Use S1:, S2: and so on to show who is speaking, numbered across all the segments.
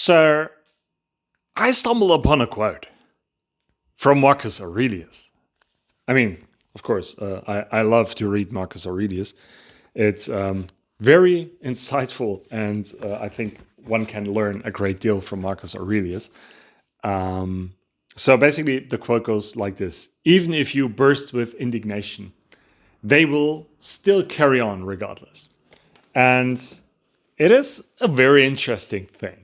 S1: So I stumbled upon a quote from Marcus Aurelius. I mean, of course, I love to read Marcus Aurelius. It's very insightful, and I think one can learn a great deal from Marcus Aurelius. So basically, the quote goes like this: even if you burst with indignation, they will still carry on regardless. And it is a very interesting thing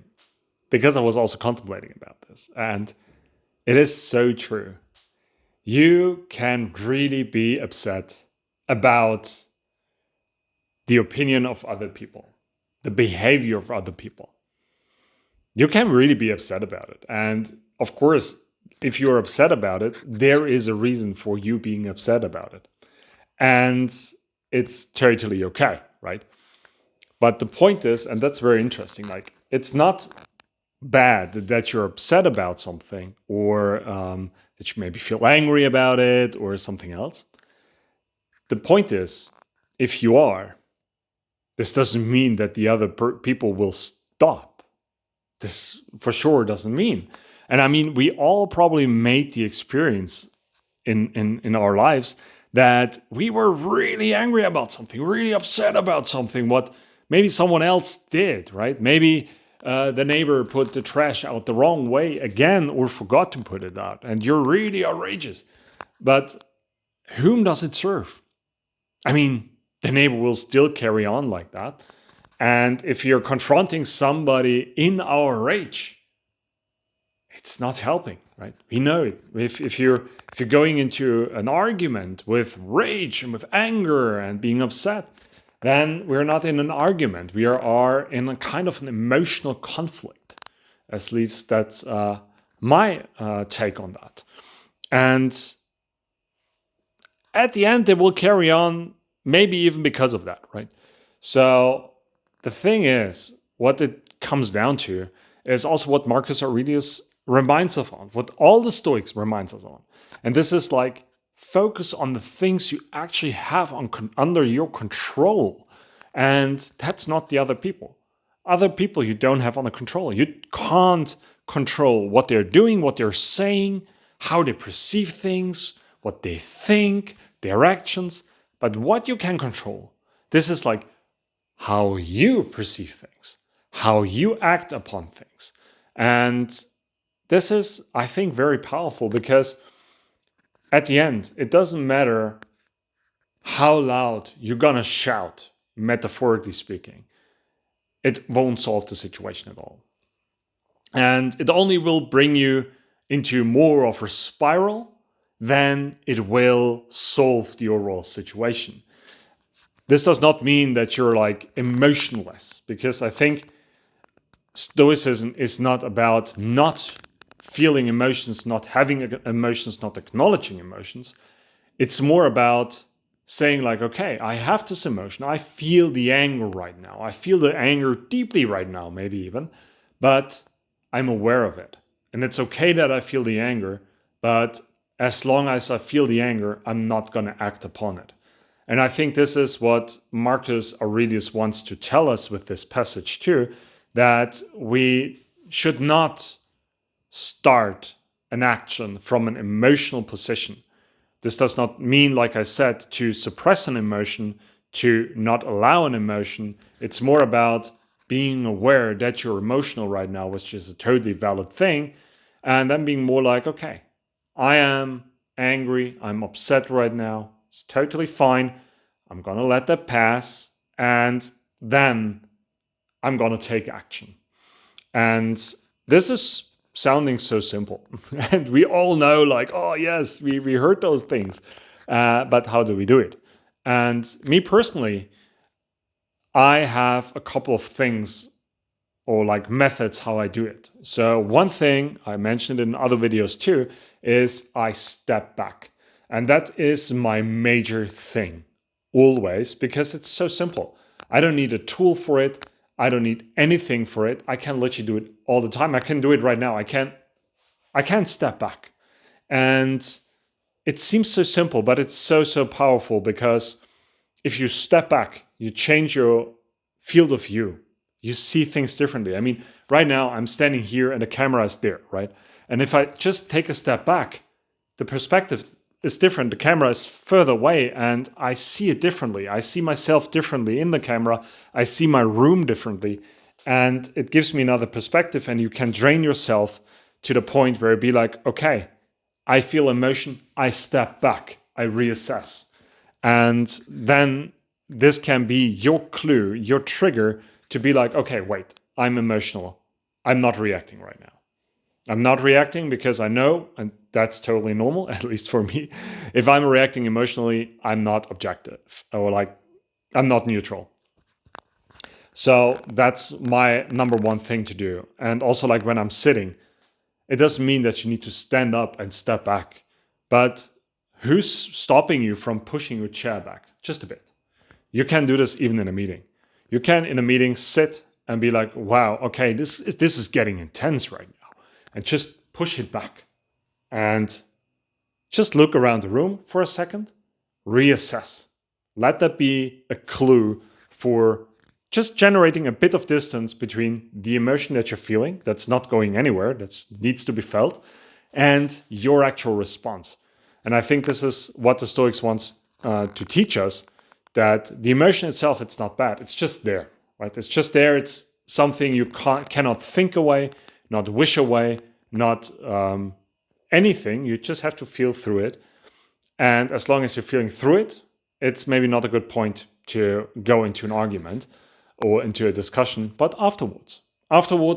S1: because I was also contemplating about this. And it is so true. You can really be upset about the opinion of other people, the behavior of other people. You can really be upset about it. And of course, if you're upset about it, there is a reason for you being upset about it. And it's totally okay, right? But the point is, and that's very interesting, like it's not bad that you're upset about something or that you maybe feel angry about it or something else. The point is, if you are, this doesn't mean that the other people will stop. This for sure doesn't mean. And I mean, we all probably made the experience in our lives that we were really angry about something, really upset about something, what maybe someone else did, right? Maybe the neighbor put the trash out the wrong way again or forgot to put it out, and you're really outrageous. But whom does it serve? I mean, the neighbor will still carry on like that. And if you're confronting somebody in our rage, it's not helping, right? We know it. If you're going into an argument with rage and with anger and being upset, then we're not in an argument. We are in a kind of an emotional conflict. At least that's my take on that. And at the end, they will carry on, maybe even because of that, right? So the thing is, what it comes down to is also what Marcus Aurelius reminds us on, what all the Stoics reminds us on. And this is like, focus on the things you actually have under your control. And that's not the other people. Other people you don't have under control. You can't control what they're doing, what they're saying, how they perceive things, what they think, their actions. But what you can control, this is like how you perceive things, how you act upon things. And this is, I think, very powerful because at the end, it doesn't matter how loud you're gonna shout, metaphorically speaking. It won't solve the situation at all. And it only will bring you into more of a spiral than it will solve the overall situation. This does not mean that you're like emotionless, because I think Stoicism is not about not feeling emotions, not having emotions, not acknowledging emotions. It's more about saying like, okay, I have this emotion. I feel the anger right now. I feel the anger deeply right now, maybe even, but I'm aware of it. And it's okay that I feel the anger, but as long as I feel the anger, I'm not going to act upon it. And I think this is what Marcus Aurelius wants to tell us with this passage too, that we should not start an action from an emotional position. This does not mean, like I said, to suppress an emotion, to not allow an emotion. It's more about being aware that you're emotional right now, which is a totally valid thing, and then being more like, okay, I am angry, I'm upset right now, it's totally fine, I'm gonna let that pass, and then I'm gonna take action. And this is sounding so simple. And we all know, like, oh yes, we heard those things. But how do we do it? And me personally, I have a couple of things or like methods how I do it. So one thing I mentioned in other videos too is I step back. And that is my major thing always, because it's so simple. I don't need a tool for it. I don't need anything for it. I can literally do it all the time. I can do it right now. I can step back. And it seems so simple, but it's so powerful, because if you step back, you change your field of view. You see things differently. I mean, right now I'm standing here and the camera is there, right? And if I just take a step back, the perspective is different. The camera is further away and I see it differently. I see myself differently in the camera. I see my room differently. And it gives me another perspective, and you can drain yourself to the point where it be like, okay, I feel emotion, I step back, I reassess. And then this can be your clue, your trigger to be like, okay, wait, I'm emotional. I'm not reacting right now. I'm not reacting because I know, and that's totally normal, at least for me. If I'm reacting emotionally, I'm not objective, or like I'm not neutral. So that's my number one thing to do. And also, like when I'm sitting, it doesn't mean that you need to stand up and step back, but who's stopping you from pushing your chair back just a bit? You can do this even in a meeting. You can in a meeting sit and be like, wow, okay, this is getting intense right now. And just push it back. And just look around the room for a second, reassess. Let that be a clue for just generating a bit of distance between the emotion that you're feeling, that's not going anywhere, that needs to be felt, and your actual response. And I think this is what the Stoics wants to teach us, that the emotion itself, it's not bad. It's just there, right? It's just there. It's something you cannot think away, not wish away, not anything. You just have to feel through it. And as long as you're feeling through it, it's maybe not a good point to go into an argument or into a discussion. But afterwards,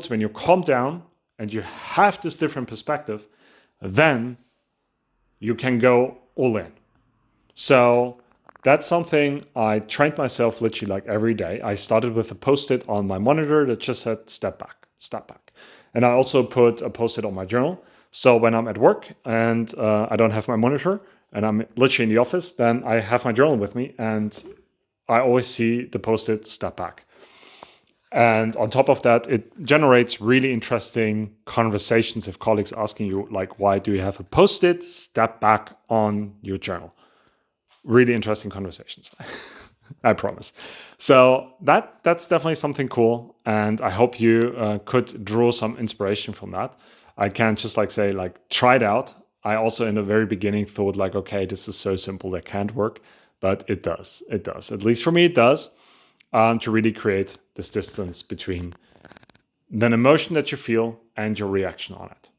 S1: when you calm down and you have this different perspective, then you can go all in. So that's something I trained myself literally like every day. I started with a post-it on my monitor that just said, step back, step back. And I also put a post-it on my journal. So when I'm at work and I don't have my monitor and I'm literally in the office, then I have my journal with me and I always see the post-it, step back. And on top of that, it generates really interesting conversations if colleagues asking you, like, why do you have a post-it, step back on your journal? Really interesting conversations, I promise. So that's definitely something cool. And I hope you could draw some inspiration from that. I can't just like say, like, try it out. I also in the very beginning thought like, okay, this is so simple, that can't work. But it does. It does. At least for me, it does. To really create this distance between the emotion that you feel and your reaction on it.